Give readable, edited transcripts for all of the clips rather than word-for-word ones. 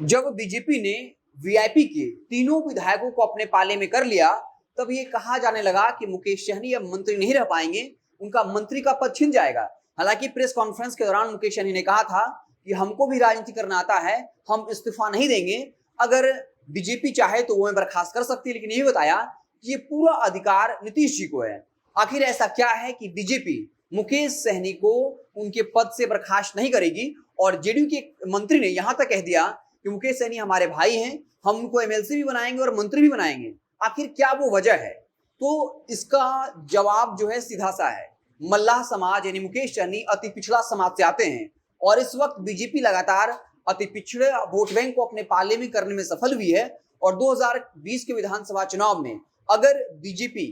जब बीजेपी ने वीआईपी के तीनों विधायकों को अपने पाले में कर लिया, तब ये कहा जाने लगा कि मुकेश सहनी अब मंत्री नहीं रह पाएंगे, उनका मंत्री का पद छिन जाएगा। हालांकि प्रेस कॉन्फ्रेंस के दौरान मुकेश सहनी ने कहा था कि हमको भी राजनीति करना आता है, हम इस्तीफा नहीं देंगे। अगर बीजेपी चाहे तो वो बर्खास्त कर सकती है, लेकिन ये बताया कि ये पूरा अधिकार नीतीश जी को है। आखिर ऐसा क्या है कि बीजेपी मुकेश सहनी को उनके पद से बर्खास्त नहीं करेगी, और जेडीयू के मंत्री ने यहां तक कह दिया कि मुकेश सहनी हमारे भाई हैं, हम उनको एमएलसी भी बनाएंगे और मंत्री भी बनाएंगे। आखिर क्या वो वजह है? तो इसका जवाब जो है सीधा सा है। मल्लाह समाज यानी मुकेश सहनी अति पिछड़ा समाज से आते हैं, और इस वक्त बीजेपी लगातार अति पिछड़े वोट बैंक को अपने पाले में करने में सफल हुई है। और 2020 के विधानसभा चुनाव में अगर बीजेपी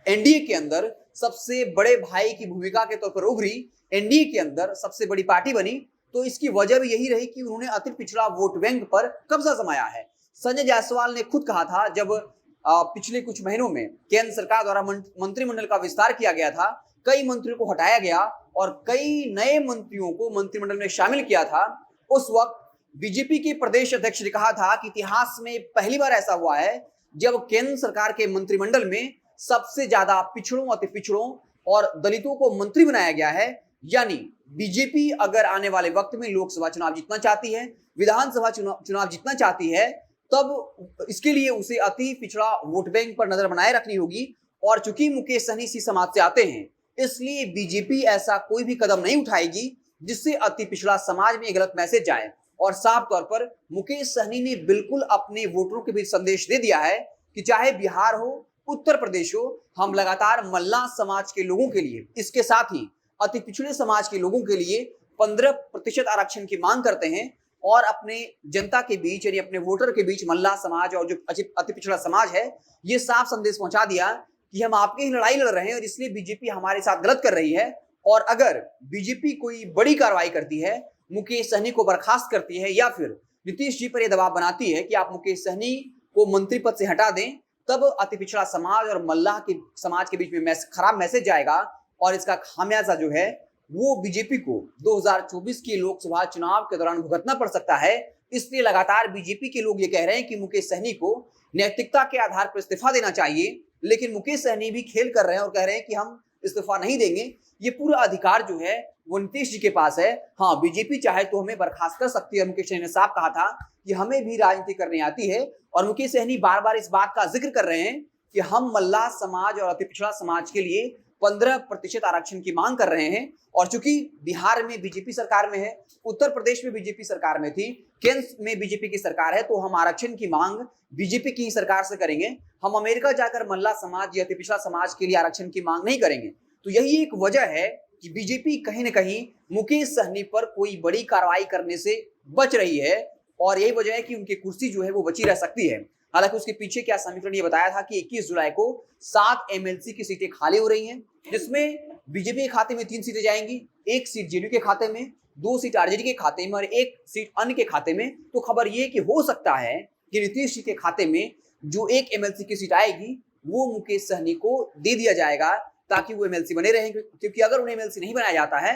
एनडीए के अंदर सबसे बड़े भाई की भूमिका के तौर पर उभरी, एनडीए के अंदर सबसे बड़ी पार्टी बनी, तो इसकी वजह भी यही रही कि उन्होंने अति पिछड़ा वोट बैंक पर कब्जा जमाया है। संजय जायसवाल ने खुद कहा था, जब पिछले कुछ महीनों में केंद्र सरकार द्वारा मंत्रिमंडल का विस्तार किया गया था, कई मंत्रियों को हटाया गया और कई नए मंत्रियों को मंत्रिमंडल में शामिल किया था, उस वक्त बीजेपी के प्रदेश अध्यक्ष ने कहा था कि इतिहास में पहली बार ऐसा हुआ है जब केंद्र सरकार के मंत्रिमंडल में सबसे ज्यादा पिछड़ों, अति पिछड़ों और दलितों को मंत्री बनाया गया है। यानी बीजेपी अगर आने वाले वक्त में लोकसभा चुनाव जीतना चाहती है, विधानसभा चुनाव जीतना चाहती है, तब इसके लिए उसे अति पिछड़ा वोट बैंक पर नजर बनाए रखनी होगी। और चूंकि मुकेश सहनी इसी समाज से आते हैं, इसलिए बीजेपी ऐसा कोई भी कदम नहीं उठाएगी जिससे अति पिछड़ा समाज में गलत मैसेज जाए। और साफ तौर पर मुकेश सहनी ने बिल्कुल अपने वोटरों के बीच संदेश दे दिया है कि चाहे बिहार हो, उत्तर प्रदेश हो, हम लगातार मल्लाह समाज के लोगों के लिए, इसके साथ ही अति पिछड़े समाज के लोगों के लिए 15% आरक्षण की मांग करते हैं। और अपने जनता के बीच यानी अपने वोटर के बीच मल्लाह समाज और जो अति पिछड़ा समाज है, ये साफ संदेश पहुंचा दिया कि हम आपकी ही लड़ाई लड़ रहे हैं और इसलिए बीजेपी हमारे साथ गलत कर रही है। और अगर बीजेपी कोई बड़ी कार्रवाई करती है, मुकेश सहनी को बर्खास्त करती है या फिर नीतीश जी पर यह दबाव बनाती है कि आप मुकेश सहनी को मंत्री पद से हटा दें, तब अति पिछड़ा समाज और मल्लाह के समाज के बीच में खराब मैसेज जाएगा। और इसका खामियाजा जो है वो बीजेपी को 2024 के लोकसभा चुनाव के दौरान भुगतना पड़ सकता है। इसलिए लगातार बीजेपी के लोग ये कह रहे हैं कि मुकेश सहनी को नैतिकता के आधार पर इस्तीफा देना चाहिए, लेकिन मुकेश सहनी भी खेल कर रहे हैं और कह रहे हैं कि हम इस्तीफा नहीं देंगे। ये पूरा अधिकार जो है वो नीतीश जी के पास है। हाँ, बीजेपी चाहे तो हमें बर्खास्त कर सकती है। मुकेश सहनी ने साफ कहा था कि हमें भी राजनीति करनी आती है, और मुकेश सहनी बार बार इस बात का जिक्र कर रहे हैं कि हम मल्लाह समाज और अति पिछड़ा समाज के लिए 15% आरक्षण की मांग कर रहे हैं। और चूंकि बिहार में बीजेपी सरकार में है, उत्तर प्रदेश में बीजेपी सरकार में थी, केंद्र में बीजेपी की सरकार है, तो हम आरक्षण की मांग बीजेपी की सरकार से करेंगे। हम अमेरिका जाकर मल्लाह समाज या अति पिछड़ा समाज के लिए आरक्षण की मांग नहीं करेंगे। तो यही एक वजह है कि बीजेपी कहीं ना कहीं मुकेश सहनी पर कोई बड़ी कार्रवाई करने से बच रही है, और यही वजह है कि उनकी कुर्सी जो है वो बची रह सकती है। हालांकि उसके पीछे क्या समीकरण ये बताया था कि 21 जुलाई को 7 एमएलसी की सीटें खाली हो रही हैं, जिसमें बीजेपी के खाते में 3 सीटें जाएंगी, 1 सीट जेडीयू के खाते में, 2 सीट आरजेडी के खाते में और 1 सीट अन्य के खाते में। तो खबर ये कि हो सकता है कि नीतीश जी के खाते में जो 1 एमएलसी की सीट आएगी वो मुकेश सहनी को दे दिया जाएगा, ताकि वो एमएलसी बने रहें। क्योंकि अगर उन्हें एमएलसी नहीं बनाया जाता है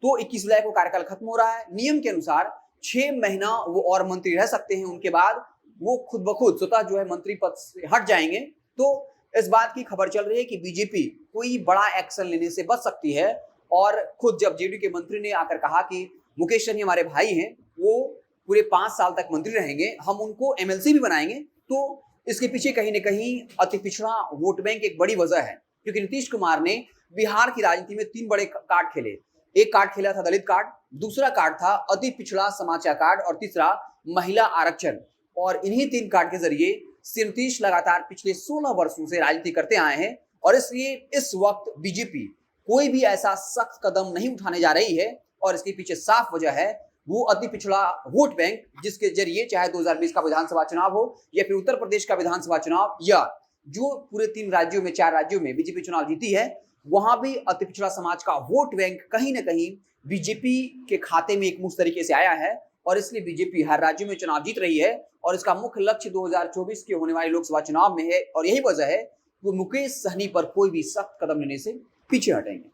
तो 21 जुलाई को कार्यकाल खत्म हो रहा है। नियम के अनुसार 6 महीना वो और मंत्री रह सकते हैं, उनके बाद वो खुद ब खुद स्वतः जो है मंत्री पद से हट जाएंगे। तो इस बात की खबर चल रही है कि बीजेपी कोई बड़ा एक्शन लेने से बच सकती है। और खुद जब जेडीयू के मंत्री ने आकर कहा कि मुकेश सहनी हमारे भाई हैं, वो पूरे 5 साल तक मंत्री रहेंगे, हम उनको एमएलसी भी बनाएंगे, तो इसके पीछे कहीं ना कहीं अति पिछड़ा वोट बैंक एक बड़ी वजह है। क्योंकि नीतीश कुमार ने बिहार की राजनीति में 3 बड़े कार्ड खेले। एक कार्ड खेला था दलित कार्ड, दूसरा कार्ड था अति पिछड़ा समाचार कार्ड, और तीसरा महिला आरक्षण। और इन्हीं 3 कार्ड के जरिए नीतीश लगातार पिछले 16 वर्षों से राजनीति करते आए हैं। और इसलिए इस वक्त बीजेपी कोई भी ऐसा सख्त कदम नहीं उठाने जा रही है, और इसके पीछे साफ वजह है वो अति पिछड़ा वोट बैंक, जिसके जरिए चाहे 2020 का विधानसभा चुनाव हो या फिर उत्तर प्रदेश का विधानसभा चुनाव, या जो पूरे 3 राज्यों में 4 राज्यों में बीजेपी चुनाव जीती है, वहां भी अति पिछड़ा समाज का वोट बैंक कहीं ना कहीं बीजेपी के खाते में एक मुश्त तरीके से आया है। और इसलिए बीजेपी हर राज्य में चुनाव जीत रही है, और इसका मुख्य लक्ष्य 2024 के होने वाले लोकसभा चुनाव में है। और यही वजह है वो मुकेश सहनी पर कोई भी सख्त कदम लेने से पीछे हटेंगे।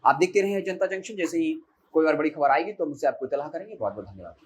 आप देखते रहे जनता जंक्शन। जैसे ही कोई और बड़ी खबर आएगी तो मुझसे आपको इत्तला करेंगे। बहुत बहुत धन्यवाद।